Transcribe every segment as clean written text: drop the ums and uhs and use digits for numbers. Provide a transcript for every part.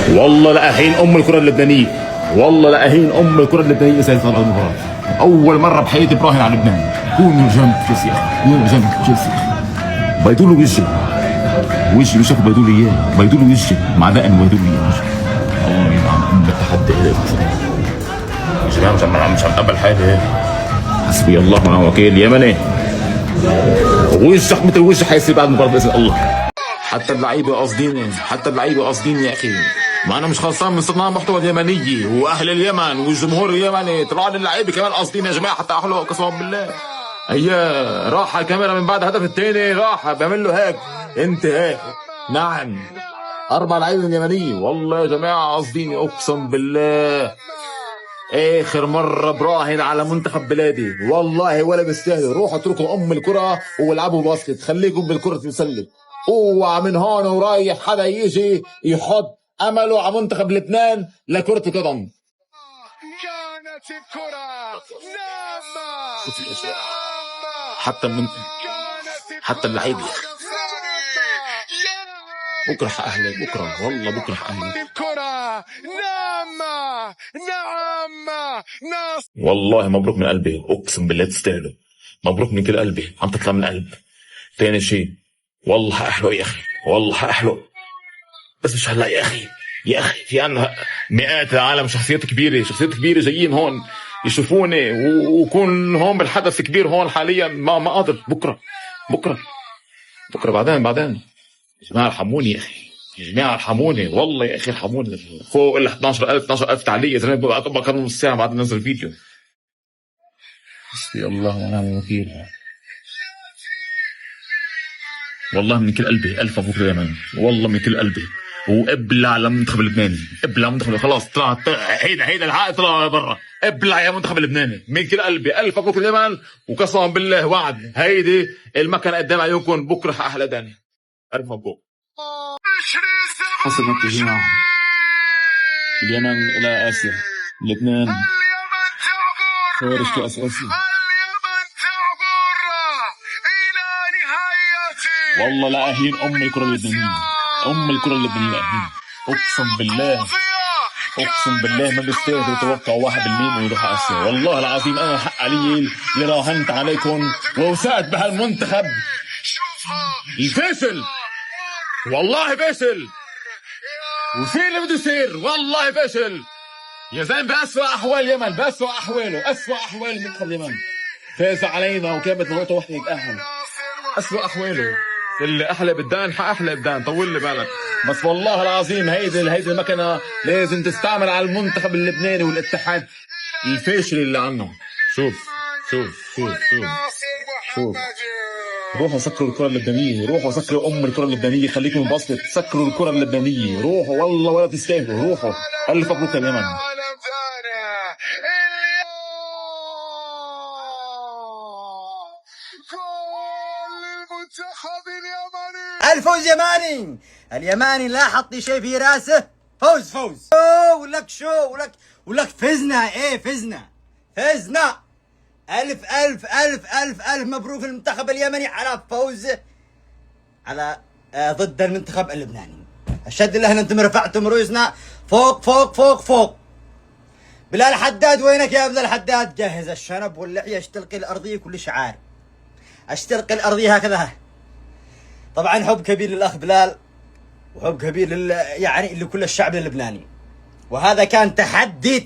والله لأهين ام الكره اللبنانيه، والله لأهين ام الكره اللبنانيه سيد صالح المباراه. اول مره بحياتي براهن على لبنان. كونوا جنب تشيلسي يا اخي، كونوا جنب تشيلسي. بيضوا له وجهي شافوا بيضوا لي اياه، بيضوا له وجهي مع دقن بيضوا لي اياه. الله ينعم بالتحدي هيك يا جماعه، مش عم اقبل حالي. حسبي الله ونعم الوكيل. يمني وجهك مثل وجه حيصير بعد المباراه باذن الله. حتى اللعيبه قاصدين، حتى اللعيبه قاصدين يا اخي. ما انا مش خلصان من صناع المحتوى اليمنيه واهل اليمن والجمهور اليمني، طلع لي اللعيبه كمان قاصدين يا جماعه حتى احلى قسما بالله. هيا راح الكاميرا من بعد الهدف الثاني، راح بيعمل له هيك انت هيك. نعم 4 لعيبه اليمنيه والله يا جماعه قاصدين اقسم بالله. اخر مره براهن على منتخب بلادي والله ولا بيستاهلوا. روحوا اتركوا ام الكره والعبوا باسكت، خليكم بالكره السله. اوعى من هون ورايح حدا يجي يحط امله على منتخب لبنان لكره القدم. كانت الكره شوف الاشياء حتى اللعيبه بكره حأهلك، بكره والله بكره حأهلك. الكره والله مبروك من قلبي اقسم بالله تستاهلوا. مبروك من كل قلبي، عم تطلع من القلب. ثاني شيء والله حأحلو يا اخي، والله حأحلو. بس مش هلا يا اخي، يا اخي في عنا مئات العالم، شخصيات كبيره جايين هون يشوفوني وكون هون بالحدث كبير هون حاليا. ما قادر. بكره بعدين يا جماعه ارحموني يا اخي، يا جماعه ارحموني والله يا اخي ارحموني. فوق ال 12000 تعليق يا زلمه، بقى كان نص ساعه بعد ننزل فيديو. حسبي الله ونعم الوكيل. والله من كل قلبي الف مبروك لليمن، والله من كل قلبي. وابلع على المنتخب اللبناني، ابلع المنتخب. خلاص طلع هيدا العقد طلع برا. ابلع يا منتخب اللبناني من كل قلبي. الف مبروك لليمن، وقسما بالله وعد هيدي المكنه قدام عيونكم بكره احلى داني. الف مبروك. حصلت يا جماعه اليمن الى اسيا، لبنان خارج كاس اسيا. والله لا اهين ام الكره اللبنانيه، ام الكره اللبنانيه اهين. اقسم بالله ما بيستاهل يتوقعوا 1% ويروح اسيا. والله العظيم انا الحق علي اللي راهنت عليكم ووثقت بهالمنتخب الفاشل. والله فاشل، وفي اللي بده يصير والله فاشل يا زلمه. بأسوأ احوال اليمن، بأسوأ احواله، اسوأ احوال منتخب اليمن فاز علينا وكانت نقطه واحده يتاهل. اسوأ احواله. اللي احلى بدان احلى بدان، طول لي بالك. بس والله العظيم هيدي المكنه لازم تستعمل على المنتخب اللبناني والاتحاد الفاشل اللي عنه. شوف روحوا سكروا الكره اللبنانيه، روحوا سكروا ام الكره اللبنانيه. خليكم ببسط، سكروا الكره اللبنانيه. روحوا والله ولا تستاهلوا. روحوا. الف مبروك اليمن. الفوز يماني. اليماني لا حط شيء في راسه. فوز ولك فزنا. فزنا. ألف مبروك للمنتخب اليمني على فوزه على ضد المنتخب اللبناني. أشهد الله أن أنتم رفعتم رؤوسنا فوق. بلال حداد وينك يا بلال حداد؟ جهز الشنب واللحية، اشتلقي الأرضية كل شعار، اشتلقي الأرضية هكذا. طبعا حب كبير للأخ بلال، وحب كبير يعني لكل الشعب اللبناني. وهذا كان تحدي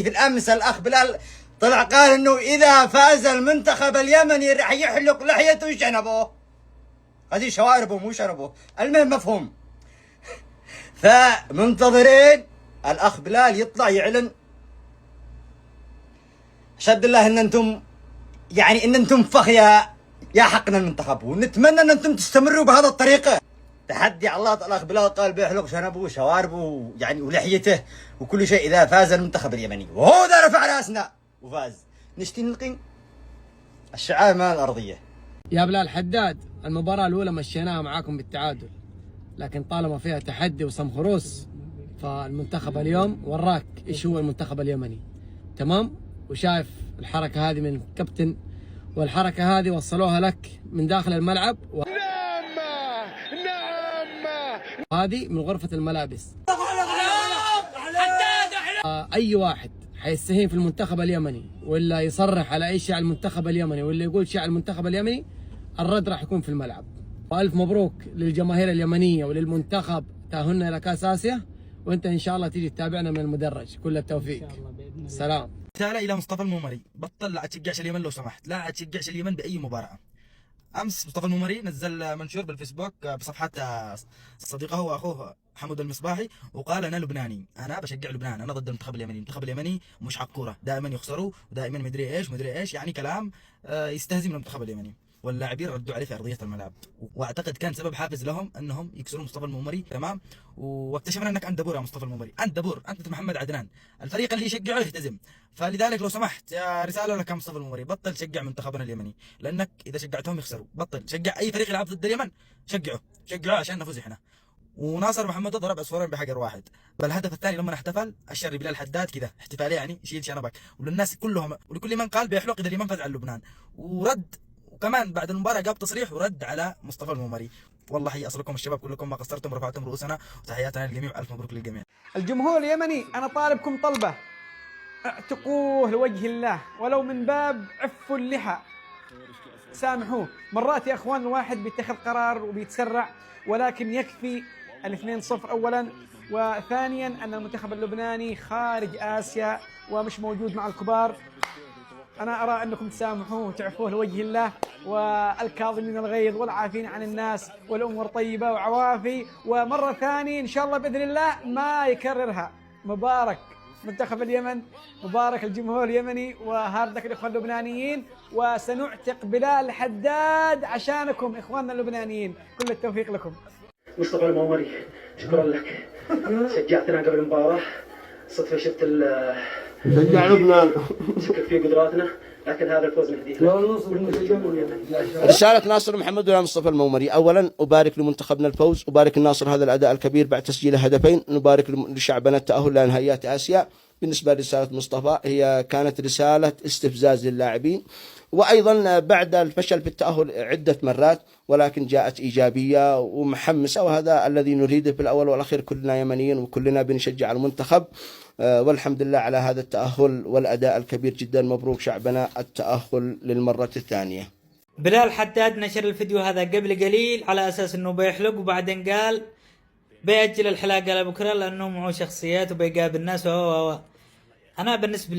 في الأمس. الأخ بلال طلع قال انه اذا فاز المنتخب اليمني راح يحلق لحيته وشنبه. هذه شواربه مو شنبه، المهم مفهوم. فمنتظرين الاخ بلال يطلع يعلن. اشهد الله ان انتم فخ يا حقنا المنتخب، ونتمنى ان انتم تستمروا بهذا الطريقه. تحدي على الله. الاخ بلال قال بيحلق شنبه وشواربه يعني ولحيته وكل شيء اذا فاز المنتخب اليمني، وهو ذا رفع راسنا وفاز. نشتي نلقي الشعار مال الأرضية. يا بلال حداد، المباراة الأولى مشيناها معاكم بالتعادل، لكن طالما فيها تحدي وصمخروس فالمنتخب اليوم وراك إيش هو المنتخب اليمني. تمام؟ وشايف الحركة هذه من الكابتن، والحركة هذه وصلوها لك من داخل الملعب هذه من غرفة الملابس. اي واحد حيستهين في المنتخب اليمني ولا يصرح على اي شيء على المنتخب اليمني ولا يقول شيء على المنتخب اليمني، الرد راح يكون في الملعب. والف مبروك للجماهير اليمنيه وللمنتخب تاهلنا الى كاس اسيا، وانت ان شاء الله تيجي تتابعنا من المدرج. كل التوفيق. سلام. رسالة إلى مصطفى المومري، بطل لا تشجعش اليمن لو سمحت، لا تشجعش اليمن بأي مباراة. أمس مصطفى المومري نزل منشور بالفيسبوك بصفحة صديقه وأخوه حمود المصباحي، وقال أنا لبناني، أنا بشجع لبنان، أنا ضد المنتخب اليمني، المنتخب اليمني مش حق كورة، دائما يخسروا ودائما مدري إيش، يعني كلام يستهزئ من المنتخب اليمني. واللاعبين ردوا عليه في ارضيه الملعب، واعتقد كان سبب حافز لهم انهم يكسروا مصطفى المومري. تمام، واكتشفنا انك انت دبور يا مصطفى المومري، انت دبور، انت محمد عدنان، الفريق اللي يشجعه يهتزم. فلذلك لو سمحت يا رساله لك يا مصطفى المومري، بطل تشجع منتخبنا اليمني، لانك اذا شجعتهم يخسروا. بطل شجع اي فريق يلعب ضد اليمن، شجعه عشان نفوز احنا. وناصر محمد ضرب عصفورين بحجر واحد. بالهدف الثاني لما احتفل الشر بلال حداد كذا احتفاليه، يعني يشيل شنبك، وللناس كلهم ولكل من قال بيحلق اذا اليمن فاز على لبنان. ورد، وكمان بعد المباراه جاب تصريح ورد على مصطفى المومري. والله هي اصلكم الشباب كلكم ما قصرتم، رفعتم رؤوسنا، وتحياتنا للجميع، الف مبروك للجميع. الجمهور اليمني انا طالبكم طلبه، اعتقوه لوجه الله ولو من باب عفوا اللحى، سامحوه. مرات يا اخوان الواحد بيتخذ قرار وبيتسرع، ولكن يكفي 2-0 اولا، وثانيا ان المنتخب اللبناني خارج اسيا ومش موجود مع الكبار. أنا أرى أنكم تسامحوه وتعفوه لوجه الله، والكاظمين الغيظ والعافين عن الناس، والأمور طيبة وعوافي. ومرة ثانية إن شاء الله بإذن الله ما يكررها. مبارك منتخب اليمن، مبارك الجمهور اليمني، وهاردك الإخوان اللبنانيين، وسنعتق بلال حداد عشانكم إخواننا اللبنانيين. كل التوفيق لكم. مصطفى المومري شكرا لك، شجعتنا قبل المباراة، صدفة شفت شجع لبنان، شكر في قدراتنا، لكن هذا الفوز نهديه. رسالة ناصر محمد ولا مصطفى المومري. أولا أبارك لمنتخبنا الفوز، أبارك الناصر هذا الأداء الكبير بعد تسجيل هدفين، نبارك لشعبنا التأهل لنهائيات آسيا. بالنسبة لرسالة مصطفى هي كانت رسالة استفزاز للاعبين، وأيضا بعد الفشل في التأهل عدة مرات، ولكن جاءت إيجابية ومحمسة، وهذا الذي نريده. في الأول والأخير كلنا يمنيين وكلنا بنشجع المنتخب، والحمد لله على هذا التأهل والأداء الكبير جدا. مبروك شعبنا التأهل للمرة الثانية. بلال حداد نشر الفيديو هذا قبل قليل على أساس أنه بيحلق، وبعدين قال بيأجل الحلاقة لبكرة لأنه معه شخصيات وبيقابل الناس. أنا بالنسبة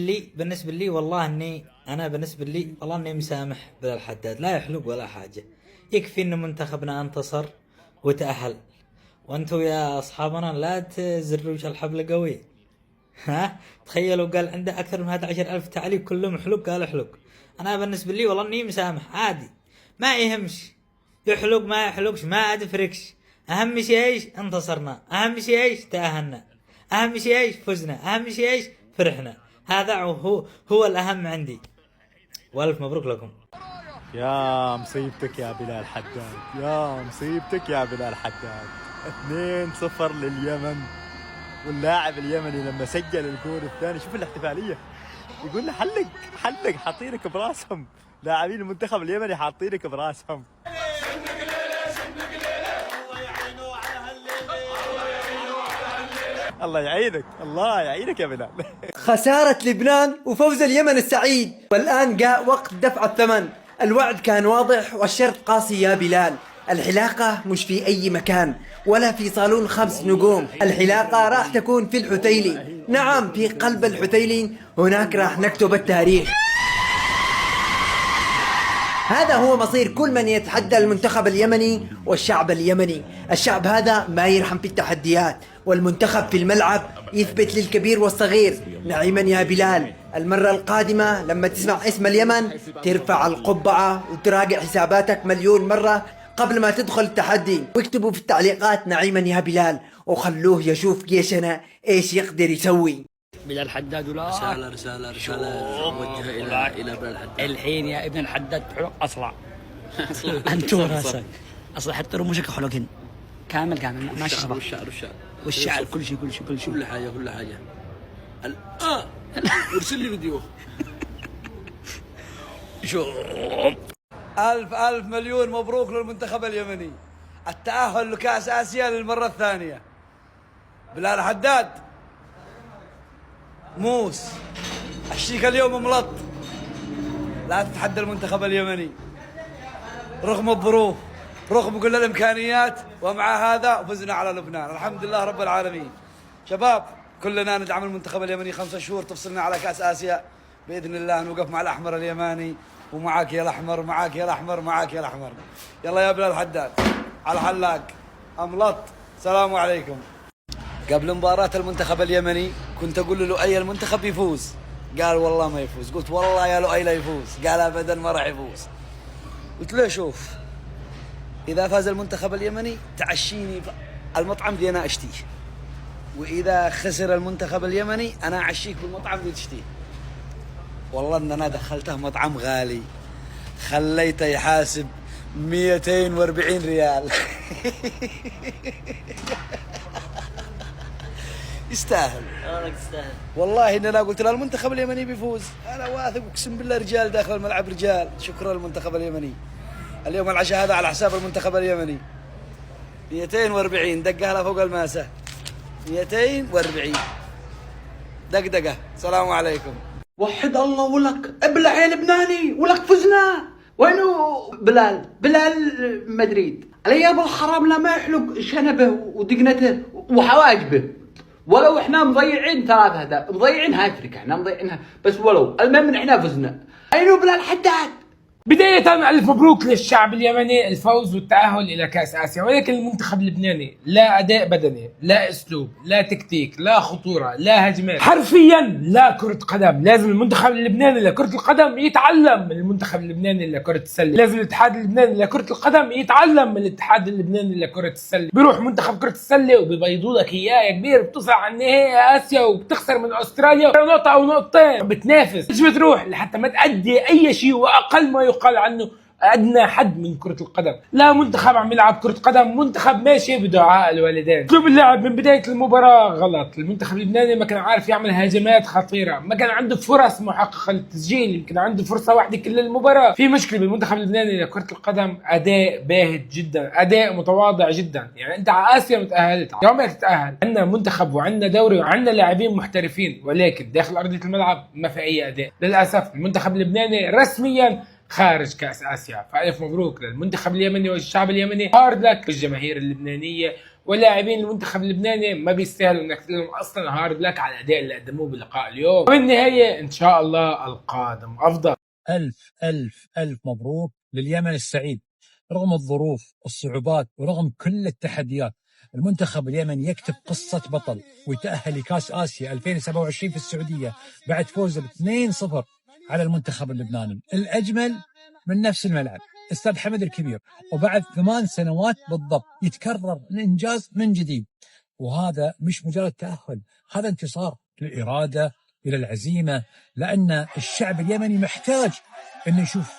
لي والله إني مسامح بلال حداد، لا يحلق ولا حاجة، يكفي إنه منتخبنا انتصر وتأهل، وأنتوا يا أصحابنا لا تزروش الحبل قوي. ها تخيلوا قال عنده أكثر من 11,000 تعليق كلهم حلق، قال احلق. أنا بالنسبة لي والله إني مسامح عادي، ما يهمش يحلق ما يحلقش، ما أدفركش. أهم شيء إيش؟ انتصرنا، أهم شيء إيش؟ تأهلنا، أهم شيء إيش؟ فزنا، أهم شيء إيش؟ فرحنا. هذا هو الأهم عندي، والف مبروك لكم. يا مصيبتك يا بلال حداد، يا مصيبتك يا بلال حداد. 2-0 لليمن، واللاعب اليمني لما سجل الجول الثاني شوف الاحتفالية، يقول له حلق حاطينك براسهم، لاعبين المنتخب اليمني حاطينك براسهم. الله يعينك يا بلال. خسارة لبنان وفوز اليمن السعيد، والآن جاء وقت دفع الثمن. الوعد كان واضح والشرط قاسي يا بلال. الحلاقة مش في أي مكان ولا في صالون 5 نجوم، الحلاقة راح تكون في الحتيلي، نعم في قلب الحتيلي، هناك راح نكتب التاريخ. هذا هو مصير كل من يتحدى المنتخب اليمني والشعب اليمني. الشعب هذا ما يرحم في التحديات، والمنتخب في الملعب يثبت للكبير والصغير. نعيما يا بلال، المرة القادمة لما تسمع اسم اليمن ترفع القبعة وتراجع حساباتك 1,000,000 مرة قبل ما تدخل التحدي. واكتبوا في التعليقات نعيما يا بلال، وخلوه يشوف جيشنا ايش يقدر يسوي. بلال حداد ولا رسالة موجهة إلى بلال حداد. الحين يا ابن الحداد تحلق أصلع أنتو راسك أصلع، حتى رموشك حلقين كامل ماشي صباح، والشعر كل شيء كل حاجة ارسل لي فيديو. شو 1000 مليون مبروك للمنتخب اليمني، التأهل لكأس آسيا للمرة الثانية. بلال حداد موس عشيك اليوم ملط، لا تتحدى المنتخب اليمني رغم الظروف، رغم كل الامكانيات، ومع هذا فزنا على لبنان. الحمد لله رب العالمين. شباب كلنا ندعم المنتخب اليمني. 5 شهور تفصلنا على كاس اسيا باذن الله، نوقف مع الاحمر اليماني، ومعاك يا الاحمر، معاك يا الاحمر، معاك يا الاحمر. يلا يا بلال حداد على حلاق املط. السلام عليكم. قبل مباراة المنتخب اليمني كنت اقول للؤي المنتخب يفوز، قال والله ما يفوز. قلت والله يا لؤي لا يفوز، قال ابدا ما راح يفوز. قلت له شوف، اذا فاز المنتخب اليمني تعشيني المطعم اللي انا اشتيه، واذا خسر المنتخب اليمني انا اعشيك بالمطعم اللي تشتيه. والله ان انا دخلته مطعم غالي، خليته يحاسب 240 ريال. يستاهل والله. ان انا قلت له المنتخب اليمني بيفوز، انا واثق اقسم بالله رجال داخل الملعب رجال. شكرا للمنتخب اليمني. اليوم العشاء هذا على حساب المنتخب اليمني. 240 دقها لها فوق الماسة، 240 دقدقة. السلام عليكم. وحد الله ولك ابلع يا لبناني، ولك فزنا. وينو بلال مدريد الايام الحرام لا ما يحلق شنبه ودقنته وحواجبه، ولو احنا مضيعين 3 أهداف، مضيعين هاتريك، احنا مضيعينها بس ولو المهم احنا فزنا. اينو بلال حداد. بداية ألف مبروك للشعب اليمني الفوز والتأهل إلى كأس آسيا، ولكن المنتخب اللبناني لا أداء بدني، لا أسلوب، لا تكتيك، لا خطورة، لا هجمات، حرفيا لا كرة قدم. لازم المنتخب اللبناني لكرة القدم يتعلم من المنتخب اللبناني لكرة السلة، لازم الاتحاد اللبناني لكرة القدم يتعلم من الاتحاد اللبناني لكرة السلة. بيروح منتخب كرة السلة وبيبيضوا لك إياه يا كبير، بتصل على النهائي آسيا وبتخسر من أستراليا نقطة أو نقطتين، بتنافس مش بتروح لحتى ما تأدي أي شيء، وأقل ما يقال عنه ادنى حد من كرة القدم. لا منتخب عم يلعب كرة قدم، منتخب ماشي بدعاء الوالدين. اسلوب اللعب من بداية المباراة غلط. المنتخب اللبناني ما كان عارف يعمل هجمات خطيرة، ما كان عنده فرص محققة للتسجيل، يمكن عنده فرصة واحدة كل المباراة. في مشكلة بالمنتخب اللبناني لكرة القدم، اداء باهت جدا، اداء متواضع جدا. يعني انت على اسيا متأهلت، يوم تتأهل، عندنا منتخب وعندنا دوري وعندنا لاعبين محترفين، ولكن داخل ارضية الملعب ما في اي اداء. للاسف المنتخب اللبناني رسميا خارج كأس آسيا. فألف مبروك للمنتخب اليمني والشعب اليمني، هارد لك للجماهير اللبنانية ولاعبين المنتخب اللبناني، ما بيستاهلوا انك تقول لهم اصلا هارد لك على الاداء اللي قدموه باللقاء اليوم. وبالنهاية ان شاء الله القادم افضل. ألف ألف ألف مبروك لليمن السعيد. رغم الظروف والصعوبات ورغم كل التحديات، المنتخب اليمني يكتب قصة بطل ويتأهل لكأس آسيا 2027 في السعودية بعد فوزه ب2-0 على المنتخب اللبناني الأجمل من نفس الملعب استاد حمد الكبير، وبعد 8 سنوات بالضبط يتكرر الإنجاز من جديد. وهذا مش مجرد تأهل، هذا انتصار للإرادة، إلى العزيمة، لأن الشعب اليمني محتاج أن يشوف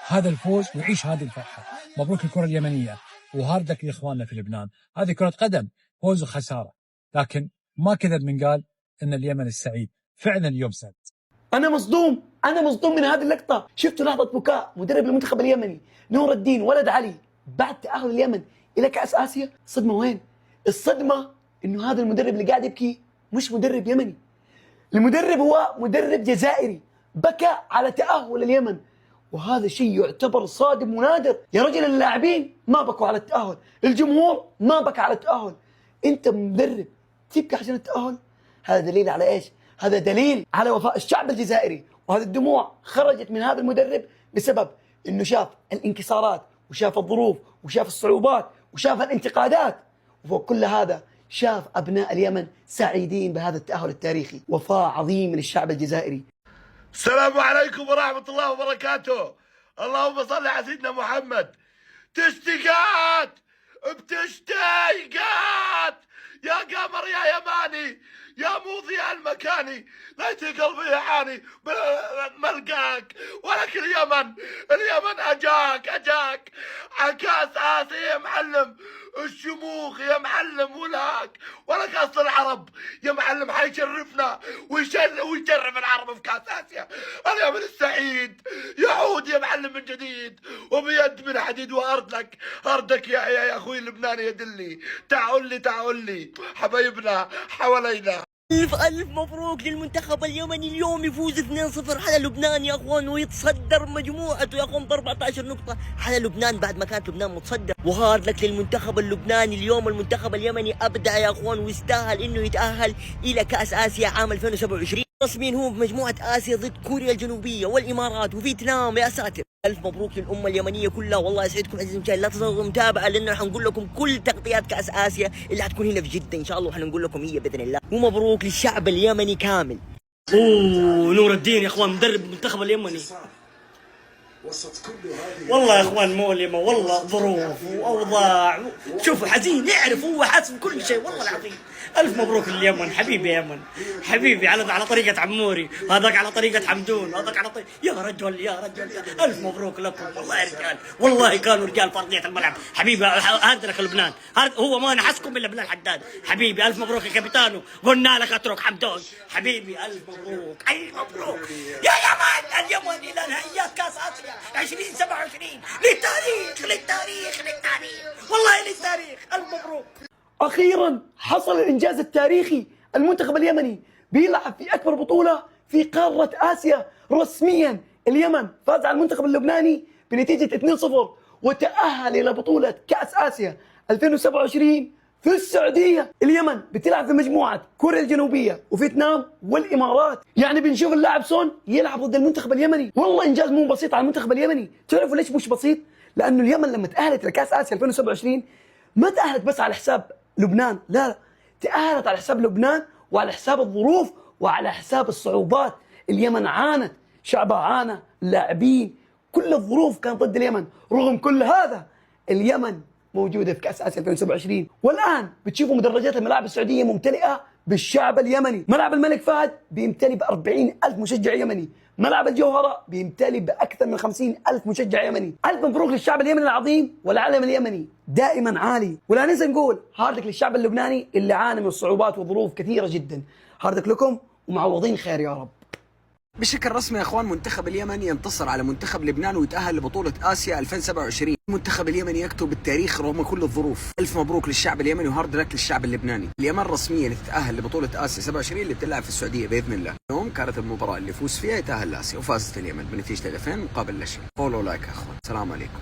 هذا الفوز ويعيش هذه الفرحة. مبروك الكرة اليمنية، وهارد لك لإخواننا في لبنان. هذه كرة قدم، فوز وخسارة، لكن ما كذب من قال أن اليمن السعيد فعلا اليوم سعد. انا مصدوم من هذه اللقطه. شفتوا لحظه بكاء مدرب المنتخب اليمني نور الدين ولد علي بعد تاهل اليمن الى كاس اسيا؟ الصدمه وين؟ الصدمه انه هذا المدرب اللي قاعد يبكي مش مدرب يمني، المدرب هو مدرب جزائري بكى على تاهل اليمن، وهذا شيء يعتبر صادم ونادر. يا رجل اللاعبين ما بكوا على التاهل، الجمهور ما بكى على التاهل، انت مدرب تبكي عشان التاهل؟ هذا دليل على ايش؟ هذا دليل على وفاء الشعب الجزائري. وهذه الدموع خرجت من هذا المدرب بسبب انه شاف الانكسارات وشاف الظروف وشاف الصعوبات وشاف الانتقادات، وفوق كل هذا شاف ابناء اليمن سعيدين بهذا التأهل التاريخي. وفاء عظيم من الشعب الجزائري. السلام عليكم ورحمة الله وبركاته. اللهم صل على سيدنا محمد. تشتيقات بتشتيقات يا قمر يا يماني يا مضيع المكاني، ليت قلبي يعاني ملقاك، ولكن اليمن اجاك عكاس آسيا يا معلم، الشموخ يا معلم ولاك، ولا كاس العرب يا معلم حيشرفنا ويشرف العرب في كاس آسيا. اليمن السعيد يعود يا معلم من جديد وبيد من حديد، وأرضك يا أخوي اللبناني يدلي. تعال لي حبايبنا حوالينا. ألف مبروك للمنتخب اليمني، اليوم يفوز 2-0 على لبنان يا اخوان، ويتصدر مجموعته يا اخوان ب 14 نقطة على لبنان بعد ما كانت لبنان متصدر. وهارد لك للمنتخب اللبناني، اليوم المنتخب اليمني ابدع يا اخوان، ويستاهل انه يتأهل الى كأس اسيا عام 2027. رسميا هو بمجموعة اسيا ضد كوريا الجنوبية والامارات وفيتنام. يا ساتر، ألف مبروك للأمة اليمنية كلها، والله يسعدكم عزيزي المشاهدين. لا تنسوا المتابعة لأنه حنقول لكم كل تغطيات كأس آسيا اللي حتكون هنا في جدة إن شاء الله، وحنقول لكم هي بإذن الله. ومبروك للشعب اليمني كامل. نور الدين يا اخوان مدرب المنتخب اليمني. والله يا اخوان مؤلمه، والله ظروف واوضاع، شوفوا حزين، يعرف هو حاسس بكل شيء والله العظيم. الف مبروك لليمن، حبيبي يا يمن، حبيبي على طريقه عموري، هذاك على طريقه حمدون، هذاك على طريقه يا رجل يا رجل. الف مبروك لكم والله يا رجال، والله كانوا رجال في ارضيه الملعب. حبيبي هارد لك لبنان، هو ما نحسكم الا بلال حداد. حبيبي الف مبروك يا كابتنو، قلنا لك اترك حمدون. حبيبي الف مبروك، الف مبروك يا يمن. اليمن الى نهائيات كاس اسيا 2027. للتاريخ والله للتاريخ. الف مبروك. أخيرا حصل الإنجاز التاريخي، المنتخب اليمني بيلعب في أكبر بطولة في قارة آسيا رسميا. اليمن فاز على المنتخب اللبناني بنتيجة 2-0 وتأهل إلى بطولة كأس آسيا 2027 في السعودية. اليمن بتلعب في مجموعة كوريا الجنوبية وفيتنام والإمارات. يعني بنشوف اللاعب سون يلعب ضد المنتخب اليمني، والله إنجاز مو بسيط على المنتخب اليمني. تعرفوا ليش مش بسيط؟ لأنه اليمن لما تأهلت لكأس آسيا 2027 ما تأهلت بس على حساب لبنان، لا، تأهلت على حساب لبنان وعلى حساب الظروف وعلى حساب الصعوبات. اليمن عانت، شعبها عانى، اللاعبين، كل الظروف كانت ضد اليمن. رغم كل هذا اليمن موجودة في كأس آسيا 2027. والآن بتشوفوا مدرجات الملاعب السعودية ممتلئة بالشعب اليمني. ملعب الملك فهد بيمتلي ب40,000 مشجع يمني، ملعب الجوهرة بيمتلي بأكثر من 50,000 مشجع يمني. ألف مبروك للشعب اليمني العظيم، والعلم اليمني دائما عالي. ولا ننسى نقول هاردك للشعب اللبناني اللي عانى من صعوبات وظروف كثيرة جدا. هاردك لكم ومعوضين خير يا رب. بشكل رسمي يا اخوان منتخب اليمن ينتصر على منتخب لبنان ويتأهل لبطولة آسيا 2027. المنتخب اليمني يكتب التاريخ رغم كل الظروف. ألف مبروك للشعب اليمني وهارد لك للشعب اللبناني. اليمن رسميا تتأهل لبطولة آسيا 27 اللي بتلعب في السعودية بإذن الله. اليوم كانت المباراة اللي يفوز فيها يتأهل لآسيا، وفازت اليمن بنتيجة 2 مقابل لا شيء. فولو لايك يا اخوان، السلام عليكم.